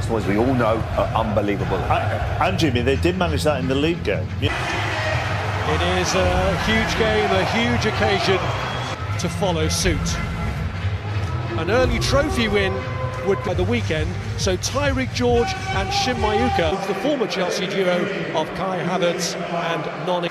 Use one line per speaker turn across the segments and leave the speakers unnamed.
Arsenal, as we all know, are unbelievable.
And Jimmy, they did manage that in the league game.
It is a huge game, a huge occasion to follow suit. An early trophy win would be the weekend, so Tyreek George and Shin Mayuka, the former Chelsea duo of Kai Havertz and Noni.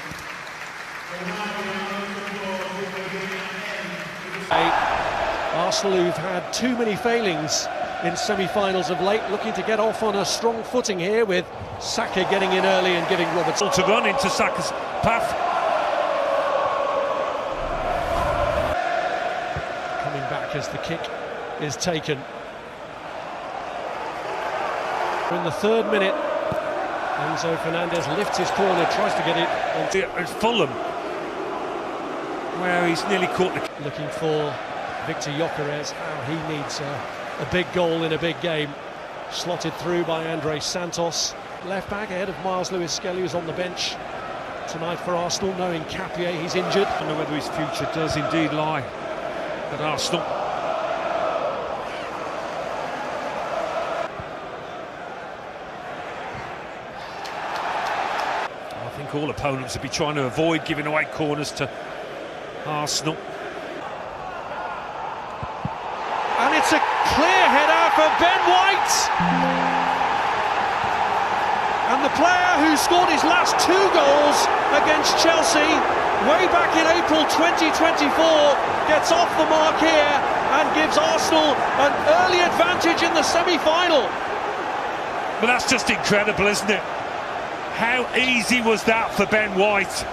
Arsenal, who've had too many failings in semi-finals of late, looking to get off on a strong footing here, with Saka getting in early and giving Robertson
to run into Saka's path.
Coming back as the kick is taken. In the third minute, Enzo Fernandez lifts his corner, tries to get it onto
It's Fulham, where he's nearly caught the...
Looking for Victor Gyökeres. He needs a big goal in a big game. Slotted through by Andre Santos. Left back ahead of Miles Lewis-Skelly, who's on the bench tonight for Arsenal, knowing Capier, he's injured.
I don't know whether his future does indeed lie at Arsenal. I think all opponents will be trying to avoid giving away corners to Arsenal.
And it's a clear header for Ben White. And the player who scored his last 2 goals against Chelsea way back in April 2024 gets off the mark here and gives Arsenal an early advantage in the semi-final.
But that's just incredible, isn't it? How easy was that for Ben White?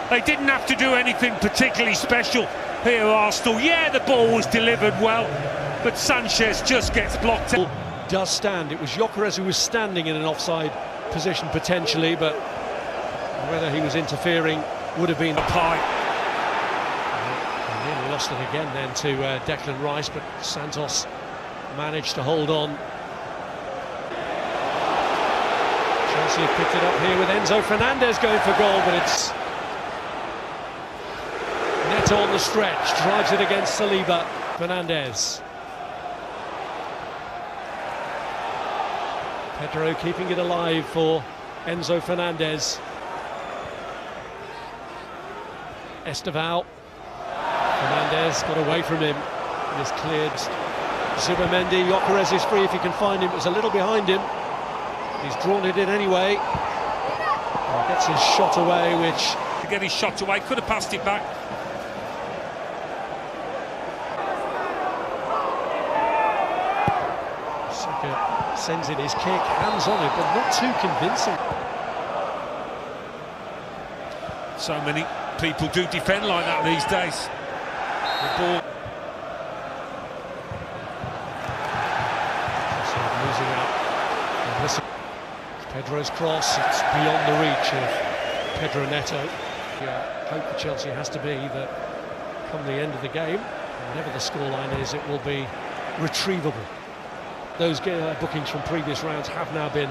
They didn't have to do anything particularly special here, Arsenal. Yeah, the ball was delivered well, but Sanchez just gets blocked out.
Does stand. It was Gyökeres who was standing in an offside position potentially, but whether he was interfering would have been a pie. He nearly lost it again then to Declan Rice, but Santos managed to hold on. Chelsea have picked it up here with Enzo Fernandez going for goal, but it's Neto on the stretch, drives it against Saliba. Fernandez. Pedro keeping it alive for Enzo Fernandez. Esteval. Fernandez got away from him and is cleared. Zubamendi, Gyökeres is free if he can find him. It was a little behind him. He's drawn it in anyway. And gets his shot away, which...
To get his shot away, could have passed it back.
Saka sends in his kick, hands on it, but not too convincing.
So many people do defend like that these days. The ball.
So losing out. Pedro's cross, it's beyond the reach of Pedro Neto. Yeah, hope for Chelsea has to be that come the end of the game, whatever the scoreline is, it will be retrievable. Those bookings from previous rounds have now been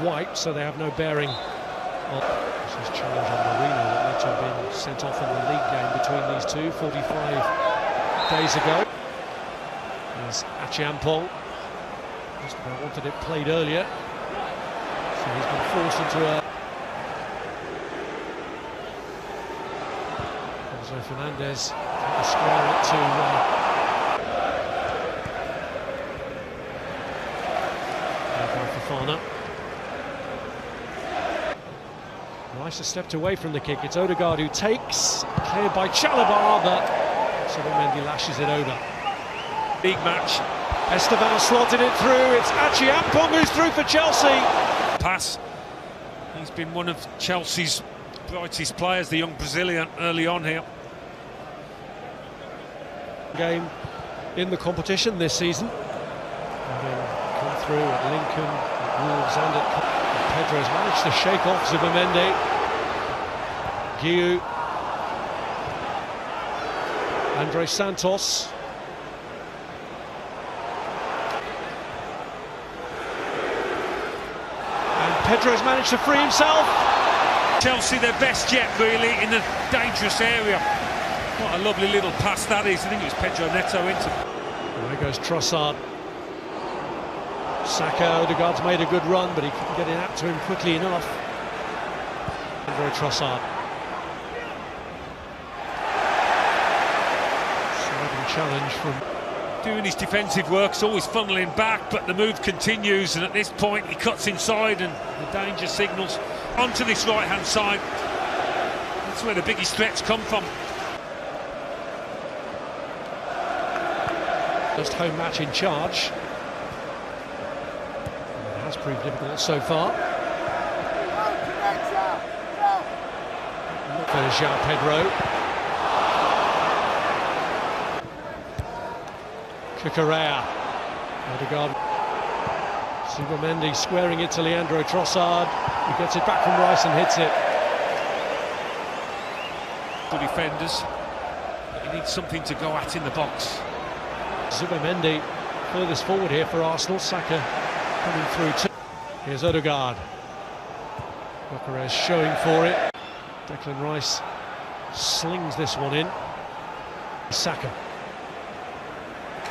wiped, so they have no bearing on this challenge on Marino that led to have been sent off in the league game between these two 45 days ago. There's Achiampong, just about wanted it played earlier, so he's been forced into a... Enzo Fernandez trying to square it to Fofana. Rice has stepped away from the kick. It's Odegaard who takes, cleared by Chalobah, but Mendy lashes it over.
Big match.
Esteban slotted it through. It's Achiampong who's through for Chelsea.
Pass. He's been one of Chelsea's brightest players, the young Brazilian, early on here.
Game in the competition this season. Come through at Lincoln, at Wolves and at Pedro's managed to shake off Zubamendi. Guiu. Andre Santos. And Pedro's managed to free himself.
Chelsea their best yet, really, in a dangerous area. What a lovely little pass that is. I think it was Pedro Neto into.
There goes Trossard. Saka, Odegaard's made a good run, but he couldn't get it out to him quickly enough. Leandro Trossard. Sudden challenge from...
Doing his defensive work, it's always funneling back, but the move continues, and at this point he cuts inside and the danger signals onto this right-hand side. That's where the biggest threats come from.
First home match in charge. It has proved difficult so far. Look for João Pedro. Cucurella. Odegaard. Subamendi squaring it to Leandro Trossard. He gets it back from Rice and hits it.
The defenders, but he needs something to go at in the box.
Subamendi furthest forward here for Arsenal. Saka coming through too. Here's Odegaard. Gyökeres showing for it. Declan Rice slings this one in. Saka.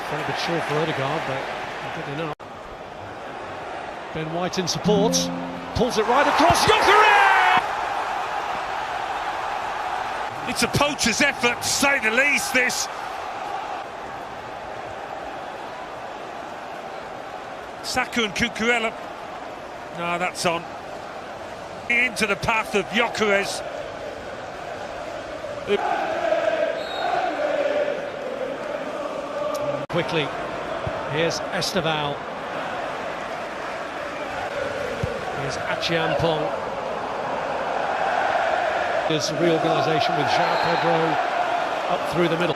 Quite a bit short for Odegaard, but good enough. Ben White in support. Pulls it right across. Gyökeres!
It's a poacher's effort, to say the least, this. Saka and Cucurella. No, that's on. Into the path of Gyökeres.
Quickly, here's Esteval. Here's Achiampong. There's reorganisation with João Pedro up through the middle.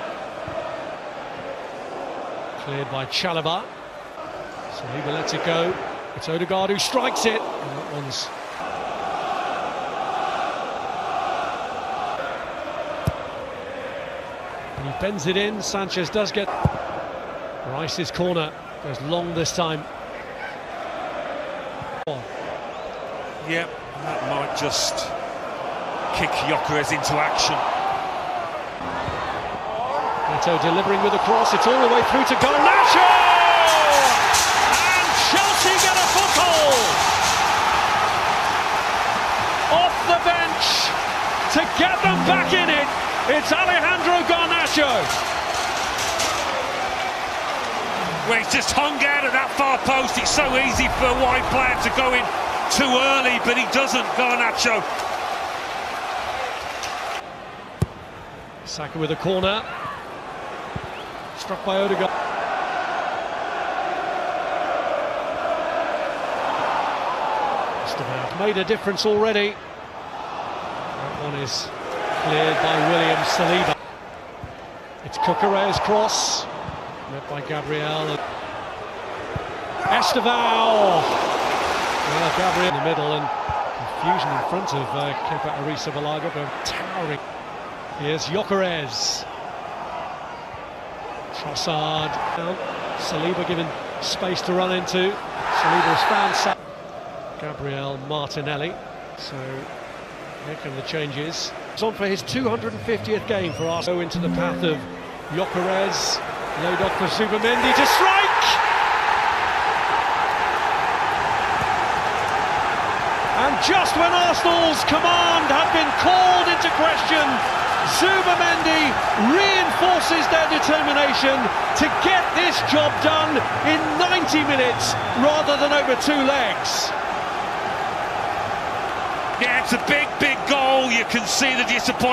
Cleared by Chalobah. Saliba lets it go. It's Odegaard who strikes it. And that one's... And he bends it in. Sanchez does get... Rice's corner goes long this time.
Yep, that might just kick Gyökeres into action.
Neto delivering with a cross. It's all the way through to Garnacho! And Chelsea get a foothold! Off the bench to get them back in it. It's Alejandro Garnacho.
Well, he's just hung out at that far post. It's so easy for a wide player to go in too early, but he doesn't, Garnacho.
Saka with a corner. Struck by Odegaard. Made a difference already. That one is cleared by William Saliba. It's Cucurella's cross. Met by Gabriel. Esteval! Well, Gabriel in the middle and confusion in front of Kepa Arrizabalaga, but towering. Here's Gyökeres. Trossard down. Saliba given space to run into. Saliba's found Gabriel Martinelli. So here come the changes. He's on for his 250th game for Arsenal. Into the path of Gyökeres. Laid off for Subamendi to strike! And just when Arsenal's command had been called into question, Subamendi reinforces their determination to get this job done in 90 minutes rather than over 2 legs.
Yeah, it's a big, big goal. You can see the disappointment.